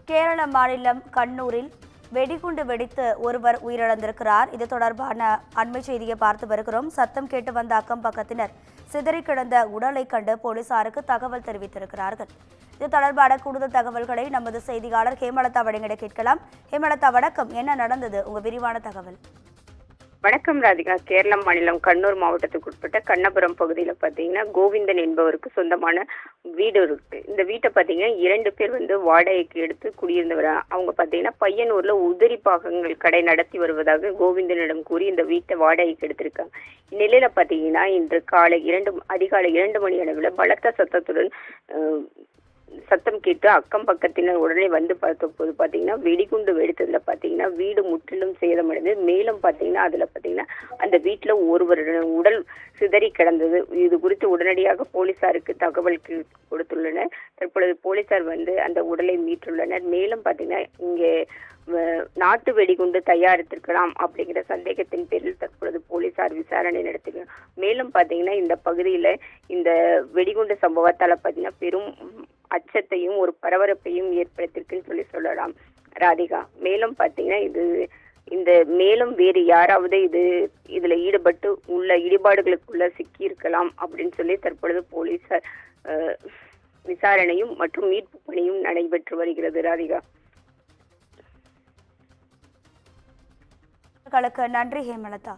கேரள மாநிலம் கண்ணூரில் வெடிகுண்டு வெடித்து ஒருவர் உயிரிழந்திருக்கிறார். இது தொடர்பான அண்மை செய்தியை பார்த்து வருகிறோம். சத்தம் கேட்டு வந்த அக்கம் பக்கத்தினர் சிதறி கிடந்த உடலை கண்டு போலீசாருக்கு தகவல் தெரிவித்திருக்கிறார்கள். இது தொடர்பான கூடுதல் தகவல்களை நமது செய்தியாளர் ஹேமலதா வழங்கிட கேட்கலாம். ஹேமலதா, வணக்கம். என்ன நடந்தது? உங்க விரிவான தகவல். வணக்கம் ராதிகா. கேரள மாநிலம் கண்ணூர் மாவட்டத்துக்கு உட்பட்ட கண்ணபுரம் பகுதியில் பார்த்தீங்கன்னா கோவிந்தன் என்பவருக்கு சொந்தமான வீடு இருக்கு. இந்த வீட்டை பார்த்தீங்கன்னா 2 பேர் வாடகைக்கு எடுத்து குடியிருந்தவர். அவங்க பார்த்தீங்கன்னா பையனூர்ல உதிரி பாகங்கள் கடை நடத்தி வருவதாக கோவிந்தனிடம் கூறி இந்த வீட்டை வாடகைக்கு எடுத்திருக்காங்க. இந்நிலையில பார்த்தீங்கன்னா இன்று அதிகாலை 2 மணி அளவில் பலத்த சத்தத்துடன் சத்தம் கேட்டு அக்கம் பக்கத்தினர் உடனே வந்து பார்த்த போது பார்த்தீங்கன்னா வெடிகுண்டு வெடித்ததுல பார்த்தீங்கன்னா வீடு முற்றிலும் சேதமடைந்து, மேலும் பார்த்தீங்கன்னா அதுல பார்த்தீங்கன்னா அந்த வீட்டில் ஒருவருடைய உடல் சிதறி கிடந்தது. இது குறித்து உடனடியாக போலீசாருக்கு தகவல் கொடுத்துள்ளனர். தற்பொழுது போலீசார் அந்த உடலை மீட்டுள்ளனர். மேலும் பார்த்தீங்கன்னா இங்கே நாட்டு வெடிகுண்டு தயாரித்திருக்கலாம் அப்படிங்கிற சந்தேகத்தின் பேரில் தற்பொழுது போலீசார் விசாரணை நடத்துகிறார். மேலும் பார்த்தீங்கன்னா இந்த பகுதியில் இந்த வெடிகுண்டு சம்பவத்தால் பார்த்தீங்கன்னா பெரும் அச்சத்தையும் ஒரு பரபரப்பையும் ஏற்படுத்தியிருக்குன்னு சொல்லலாம் ராதிகா. மேலும் பார்த்தீங்கன்னா மேலும் வேறு யாராவது இதுல ஈடுபட்டு உள்ள இடிபாடுகளுக்குள்ள சிக்கி இருக்கலாம் அப்படின்னு தற்பொழுது போலீசார் விசாரணையும் மற்றும் மீட்பு பணியும் நடைபெற்று வருகிறது ராதிகா. நன்றி ஹேமலதா.